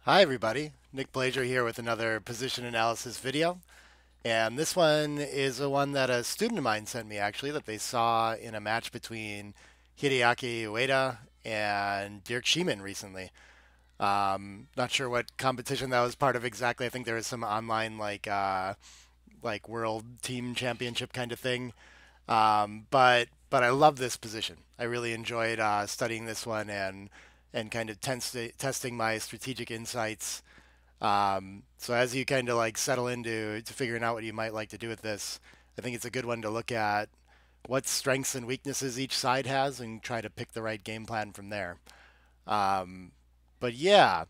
Hi everybody, Nick Blazer here with another position analysis video. And this one is a one that a student of mine sent me actually that they saw in a match between Hideaki Ueda and Dirk Schiemann recently. Not sure what competition that was part of exactly. I think there was some online like world team championship kind of thing. But I love this position. I really enjoyed studying this one and kind of testing my strategic insights. So as you kind of like settle into figuring out what you might like to do with this, I think it's a good one to look at what strengths and weaknesses each side has and try to pick the right game plan from there. Um, but yeah,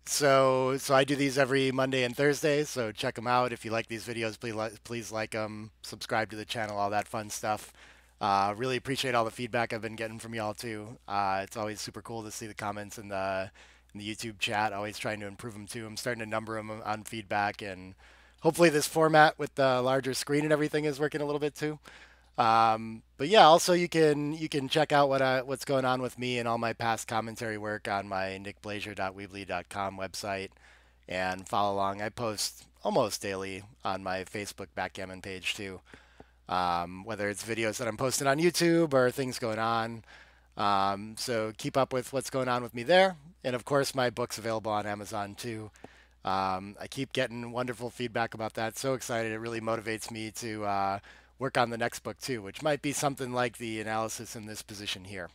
so I do these every Monday and Thursday. So check them out if you like these videos. Please like them, subscribe to the channel, all that fun stuff. Really appreciate all the feedback I've been getting from y'all too. It's always super cool to see the comments in the YouTube chat. Always trying to improve them too. I'm starting to number them on feedback, and hopefully this format with the larger screen and everything is working a little bit too. But yeah, also you can check out what's going on with me and all my past commentary work on my nickblazer.weebly.com website and follow along. I post almost daily on my Facebook backgammon page too. Whether it's videos that I'm posting on YouTube or things going on. So keep up with what's going on with me there. And of course, my book's available on Amazon too. I keep getting wonderful feedback about that. So excited. It really motivates me to work on the next book too, which might be something like the analysis in this position here.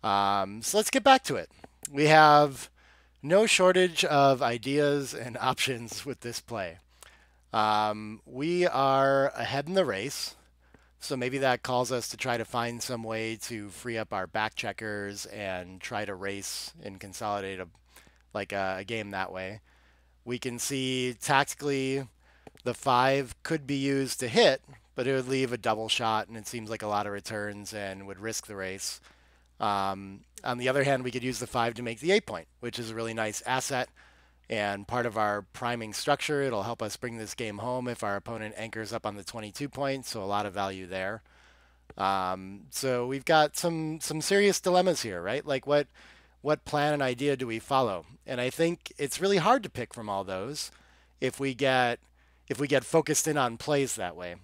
So let's get back to it. We have no shortage of ideas and options with this play. We are ahead in the race, so maybe that calls us to try to find some way to free up our back checkers and try to race and consolidate a game that way. We can see tactically the 5 could be used to hit, but it would leave a double shot, and it seems like a lot of returns and would risk the race. On the other hand, we could use the 5 to make the 8 point, which is a really nice asset and part of our priming structure. It'll help us bring this game home if our opponent anchors up on the 22 points, so a lot of value there. So we've got some serious dilemmas here, right? Like what plan and idea do we follow? And I think it's really hard to pick from all those if we get if we get focused in on plays that way.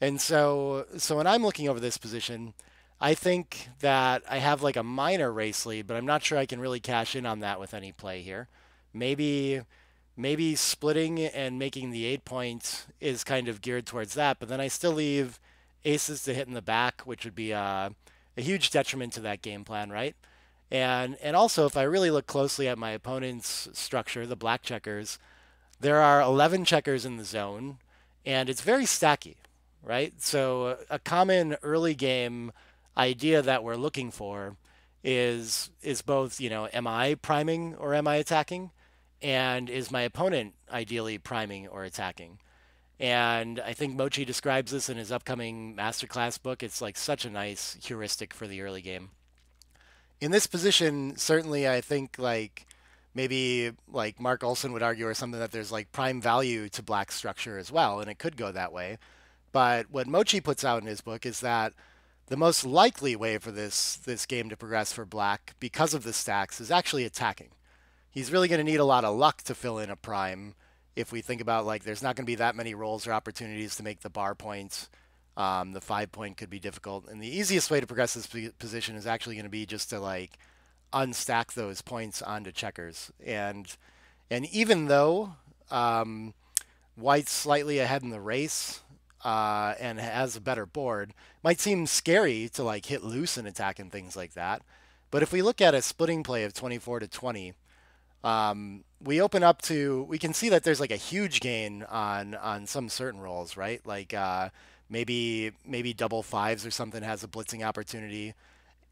And so when I'm looking over this position, I think that I have like a minor race lead, but I'm not sure I can really cash in on that with any play here. Maybe maybe splitting and making the 8 points is kind of geared towards that, but then I still leave aces to hit in the back, which would be a huge detriment to that game plan, right? And also, if I really look closely at my opponent's structure, the black checkers, there are 11 checkers in the zone, and it's very stacky, right? So a common early game idea that we're looking for is both, am I priming or am I attacking? And is my opponent ideally priming or attacking? And I think Mochi describes this in his upcoming masterclass book. It's like such a nice heuristic for the early game. In this position, certainly I think like maybe like Mark Olson would argue or something that there's like prime value to black structure as well, and it could go that way. But what Mochi puts out in his book is that the most likely way for this game to progress for black because of the stacks is actually attacking. He's really going to need a lot of luck to fill in a prime if we think about like there's not going to be that many rolls or opportunities to make the bar points. The 5 point could be difficult, and the easiest way to progress this position is actually going to be just to like unstack those points onto checkers. And even though White's slightly ahead in the race and has a better board, might seem scary to like hit loose and attack and things like that. But if we look at a splitting play of 24 to 20, we open up to we can see that there's like a huge gain on some certain rolls, right? Like maybe double 5s or something has a blitzing opportunity.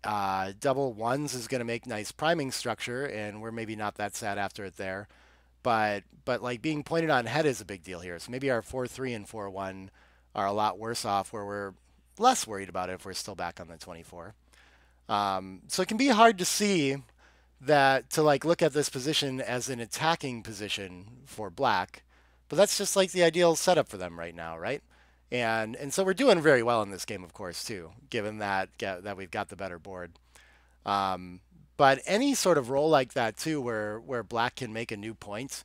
Double 1s is going to make nice priming structure, and we're maybe not that sad after it there. But like being pointed on head is a big deal here. So maybe our 4-3 and 4-1 are a lot worse off, where we're less worried about it if we're still back on the 24. So it can be hard to see that to like look at this position as an attacking position for black, but that's just like the ideal setup for them right now, right? And so we're doing very well in this game, of course, too, given that we've got the better board. Um, But any sort of roll like that too, where black can make a new point,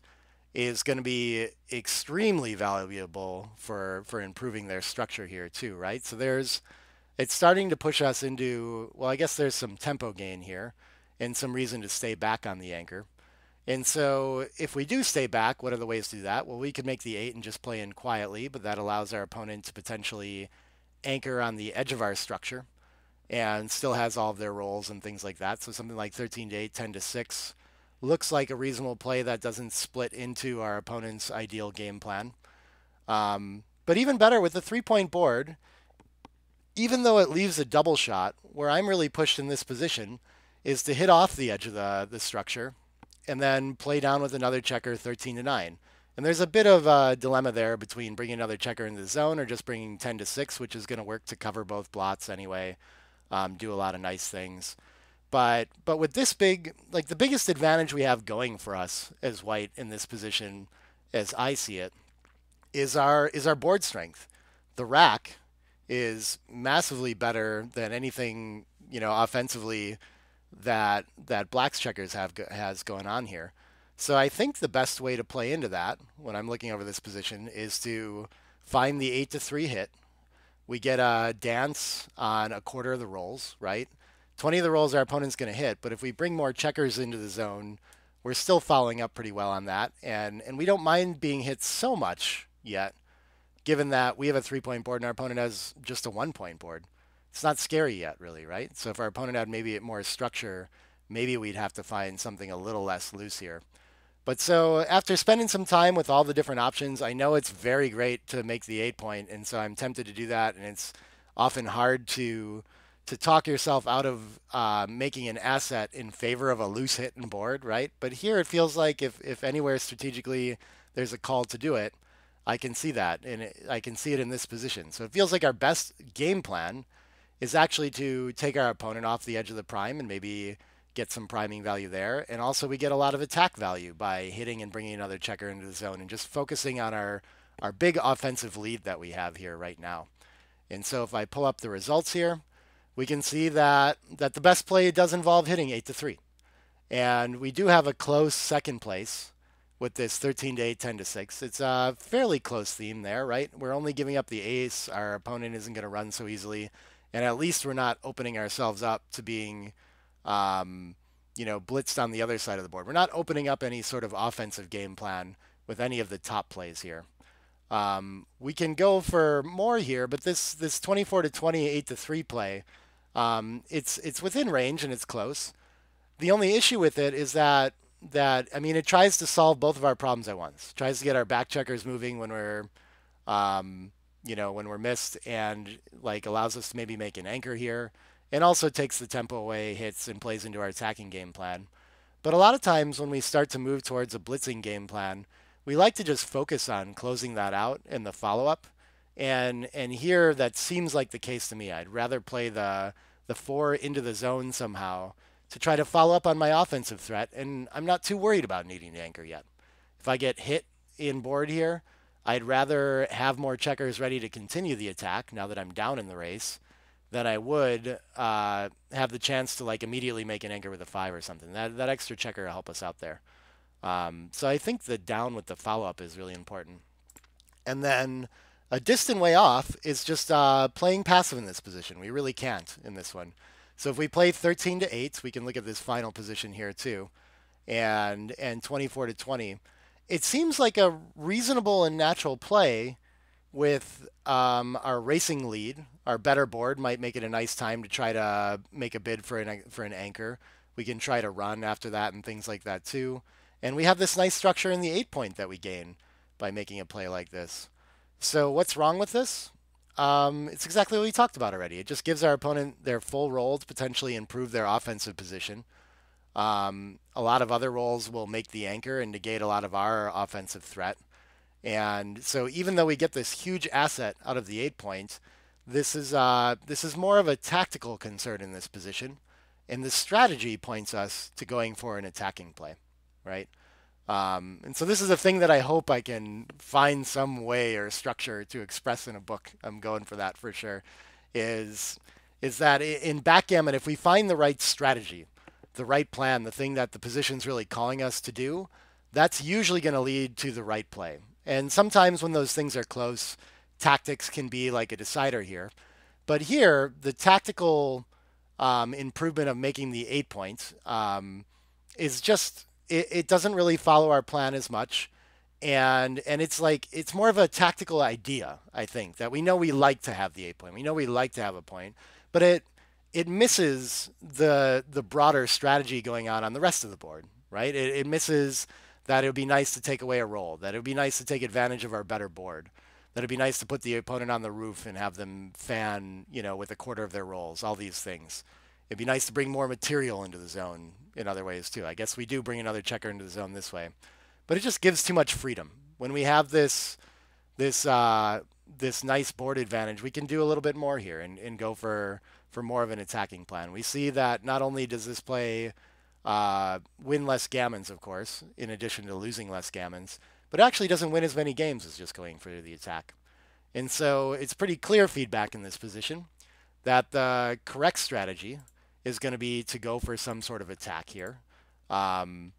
is going to be extremely valuable for improving their structure here too, right? So it's starting to push us into, well, I guess there's some tempo gain here and some reason to stay back on the anchor. And so if we do stay back, what are the ways to do that? Well, we could make the 8 and just play in quietly, but that allows our opponent to potentially anchor on the edge of our structure and still has all of their rolls and things like that. So something like 13 to 8, 10 to 6 looks like a reasonable play that doesn't split into our opponent's ideal game plan. But even better with the 3-point board, even though it leaves a double shot, where I'm really pushed in this position is to hit off the edge of the structure and then play down with another checker 13 to 9. And there's a bit of a dilemma there between bringing another checker into the zone or just bringing 10 to 6, which is going to work to cover both blots anyway, do a lot of nice things. But with this big, like the biggest advantage we have going for us as white in this position, as I see it, is our board strength. The rack is massively better than anything, offensively that black's checkers has going on here. So I think the best way to play into that when I'm looking over this position is to find the 8 to 3 hit. We get a dance on a quarter of the rolls, right? 20 of the rolls our opponent's going to hit, but if we bring more checkers into the zone, we're still following up pretty well on that. And we don't mind being hit so much yet, given that we have a 3-point board and our opponent has just a 1-point board. It's not scary yet, really, right? So if our opponent had maybe more structure, maybe we'd have to find something a little less loose here. But so after spending some time with all the different options, I know it's very great to make the 8-point, and so I'm tempted to do that, and it's often hard to talk yourself out of making an asset in favor of a loose hit and board, right? But here it feels like if anywhere strategically there's a call to do it, I can see that, and I can see it in this position. So it feels like our best game plan is actually to take our opponent off the edge of the prime and maybe get some priming value there. And also we get a lot of attack value by hitting and bringing another checker into the zone and just focusing on our big offensive lead that we have here right now. And so if I pull up the results here, we can see that the best play does involve hitting 8 to 3. And we do have a close second place with this 13 to 8, 10 to 6. It's a fairly close theme there, right? We're only giving up the ace. Our opponent isn't going to run so easily. And at least we're not opening ourselves up to being, blitzed on the other side of the board. We're not opening up any sort of offensive game plan with any of the top plays here. We can go for more here, but this 24 to 20, 8 to 3 play, it's within range and it's close. The only issue with it is that it tries to solve both of our problems at once. It tries to get our back checkers moving when we're when we're missed, and like allows us to maybe make an anchor here, and also takes the tempo away, hits, and plays into our attacking game plan. But a lot of times when we start to move towards a blitzing game plan, we like to just focus on closing that out in the follow-up. And here that seems like the case to me. I'd rather play the 4 into the zone somehow to try to follow up on my offensive threat, and I'm not too worried about needing to anchor yet. If I get hit in board here, I'd rather have more checkers ready to continue the attack now that I'm down in the race than I would have the chance to like immediately make an anchor with a 5 or something. That extra checker will help us out there. So I think the down with the follow-up is really important. And then a distant way off is just playing passive in this position. We really can't in this one. So if we play 13 to 8, we can look at this final position here too, and 24 to 20. It seems like a reasonable and natural play with our racing lead. Our better board might make it a nice time to try to make a bid for an anchor. We can try to run after that and things like that too. And we have this nice structure in the 8-point that we gain by making a play like this. So what's wrong with this? It's exactly what we talked about already. It just gives our opponent their full roll to potentially improve their offensive position. A lot of other rolls will make the anchor and negate a lot of our offensive threat. And so even though we get this huge asset out of the 8-point, this is more of a tactical concern in this position. And the strategy points us to going for an attacking play, right? And so this is a thing that I hope I can find some way or structure to express in a book. I'm going for that for sure. Is that in backgammon, if we find the right strategy the right plan, the thing that the position's really calling us to do, that's usually going to lead to the right play. And sometimes when those things are close, tactics can be like a decider here. But here, the tactical improvement of making the 8 points is just it doesn't really follow our plan as much, and it's like it's more of a tactical idea. I think that we know we like to have the 8 point. We know we like to have a point, but it misses the broader strategy going on the rest of the board, right? It misses that it would be nice to take away a roll, that it would be nice to take advantage of our better board, that it'd be nice to put the opponent on the roof and have them fan, with a quarter of their rolls, all these things. It'd be nice to bring more material into the zone in other ways too. I guess we do bring another checker into the zone this way, but it just gives too much freedom. When we have this nice board advantage, we can do a little bit more here and go for more of an attacking plan. We see that not only does this play win less gammons, of course, in addition to losing less gammons, but actually doesn't win as many games as just going for the attack. And so it's pretty clear feedback in this position that the correct strategy is going to be to go for some sort of attack here, and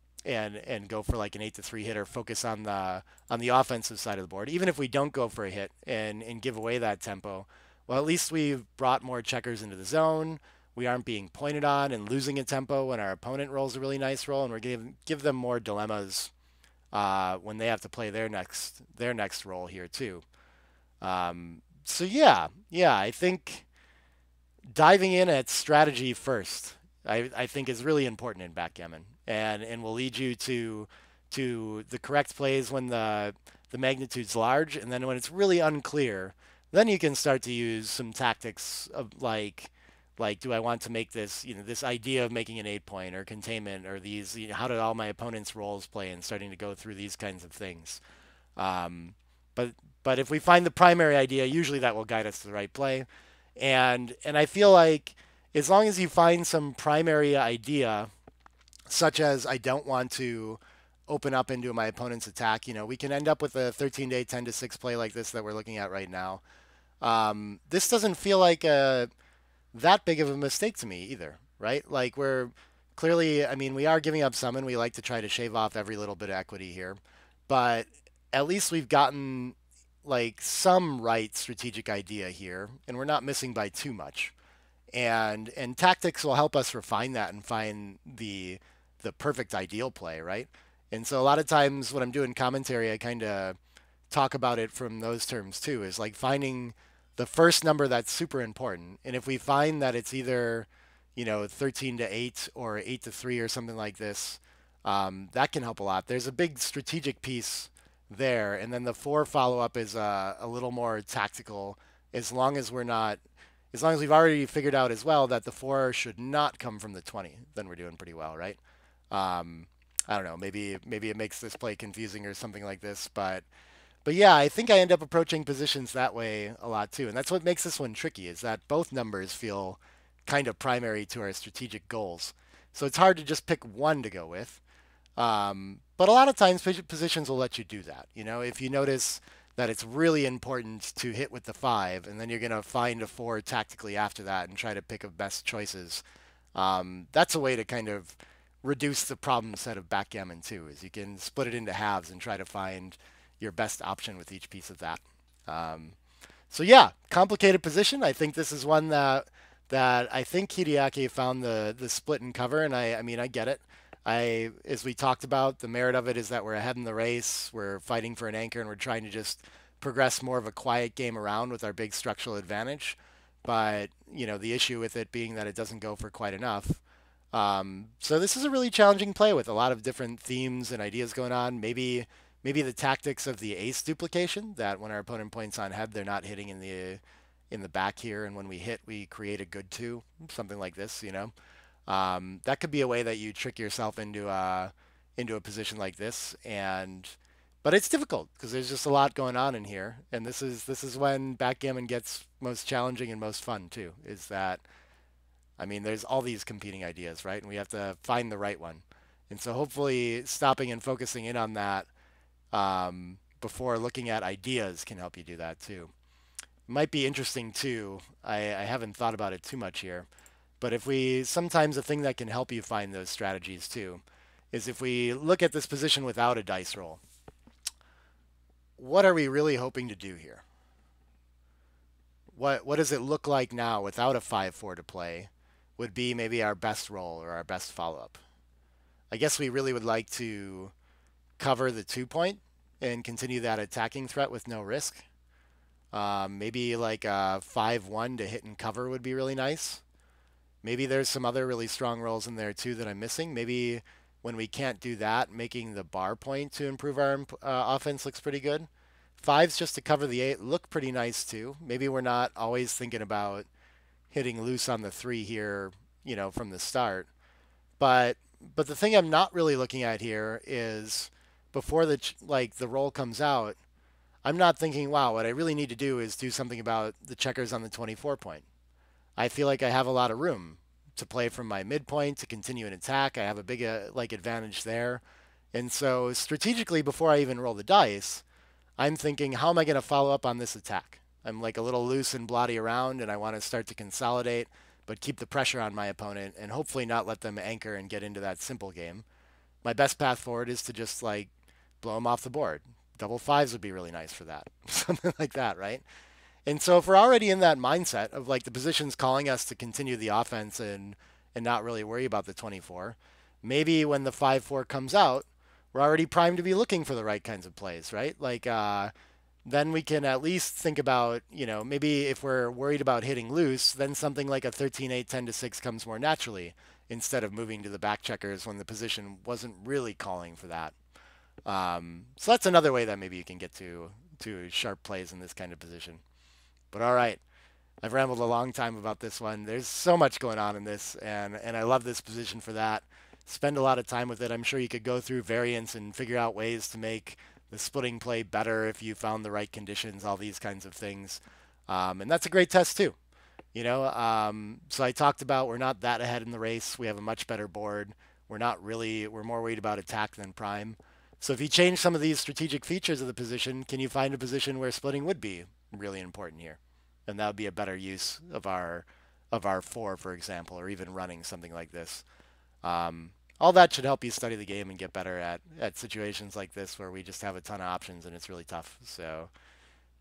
go for like an 8-3 hit or focus on the offensive side of the board. Even if we don't go for a hit and give away that tempo, well, at least we've brought more checkers into the zone. We aren't being pointed on and losing a tempo when our opponent rolls a really nice roll, and we're give them more dilemmas when they have to play their next roll here too. So yeah, I think diving in at strategy first, I think is really important in backgammon, and will lead you to the correct plays when the magnitude's large, and then when it's really unclear, then you can start to use some tactics of like do I want to make this, this idea of making an 8 point or containment or these, how do all my opponent's rolls play, and starting to go through these kinds of things. But if we find the primary idea, usually that will guide us to the right play. And I feel like as long as you find some primary idea, such as I don't want to open up into my opponent's attack, we can end up with a 13-day 10-6 play like this that we're looking at right now. This doesn't feel like that big of a mistake to me either, right? Like we're clearly, I mean, we are giving up some, and we like to try to shave off every little bit of equity here, but at least we've gotten like some right strategic idea here, and we're not missing by too much. And tactics will help us refine that and find the perfect ideal play, right? And so a lot of times when I'm doing commentary, I kind of talk about it from those terms too, is like finding the first number that's super important. And if we find that it's either, 13-8 or 8-3 or something like this, that can help a lot. There's a big strategic piece there. And then the 4 follow-up is a little more tactical, as long as we've already figured out as well that the 4 should not come from the 20, then we're doing pretty well, right? I don't know, maybe it makes this play confusing or something like this, but yeah, I think I end up approaching positions that way a lot too. And that's what makes this one tricky, is that both numbers feel kind of primary to our strategic goals. So it's hard to just pick one to go with. But a lot of times positions will let you do that. If you notice that it's really important to hit with the 5, and then you're going to find a 4 tactically after that and try to pick of best choices. That's a way to kind of reduce the problem set of backgammon too, is you can split it into halves and try to find your best option with each piece of that. So yeah, complicated position. I think this is one that I think Hideaki found the split and cover, and I mean, I get it. As we talked about, the merit of it is that we're ahead in the race, we're fighting for an anchor, and we're trying to just progress more of a quiet game around with our big structural advantage. But, the issue with it being that it doesn't go for quite enough. So this is a really challenging play with a lot of different themes and ideas going on. Maybe the tactics of the ace duplication, that when our opponent points on head, they're not hitting in the back here, and when we hit, we create a good 2, something like this, That could be a way that you trick yourself into a position like this, but it's difficult because there's just a lot going on in here, and this is when backgammon gets most challenging and most fun too. Is that, I mean, there's all these competing ideas, right? And we have to find the right one, and so hopefully stopping and focusing in on that before looking at ideas can help you do that too. Might be interesting too. I haven't thought about it too much here, But sometimes a thing that can help you find those strategies too is if we look at this position without a dice roll, what are we really hoping to do here? What does it look like now without a 5-4 to play would be maybe our best roll or our best follow-up. I guess we really would like to cover the 2-point and continue that attacking threat with no risk. Maybe like a 5-1 to hit and cover would be really nice. Maybe there's some other really strong rolls in there too that I'm missing. Maybe when we can't do that, making the bar point to improve our offense looks pretty good. 5s just to cover the 8 look pretty nice too. Maybe we're not always thinking about hitting loose on the 3 here, from the start. But the thing I'm not really looking at here is before the roll comes out, I'm not thinking, wow, what I really need to do is do something about the checkers on the 24 point. I feel like I have a lot of room to play from my midpoint to continue an attack. I have a big advantage there. And so strategically, before I even roll the dice, I'm thinking, how am I going to follow up on this attack? I'm like a little loose and bloody around, and I want to start to consolidate, but keep the pressure on my opponent and hopefully not let them anchor and get into that simple game. My best path forward is to just like blow them off the board. Double 5s would be really nice for that. Something like that, right? And so if we're already in that mindset of like the position's calling us to continue the offense and not really worry about the 24, maybe when the 5-4 comes out, we're already primed to be looking for the right kinds of plays, right? Then we can at least think about, maybe if we're worried about hitting loose, then something like a 13-8, 10-6 comes more naturally instead of moving to the back checkers when the position wasn't really calling for that. So that's another way that maybe you can get to sharp plays in this kind of position. But all right, I've rambled a long time about this one. There's so much going on in this, and I love this position for that. Spend a lot of time with it. I'm sure you could go through variants and figure out ways to make the splitting play better if you found the right conditions, all these kinds of things. And that's a great test too. So I talked about we're not that ahead in the race. We have a much better board. We're more worried about attack than prime. So if you change some of these strategic features of the position, can you find a position where splitting would be really important here? And that would be a better use of our 4, for example, or even running something like this. All that should help you study the game and get better at situations like this where we just have a ton of options and it's really tough. So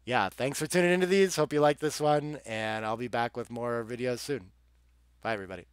yeah, thanks for tuning into these. Hope you like this one, and I'll be back with more videos soon. Bye, everybody.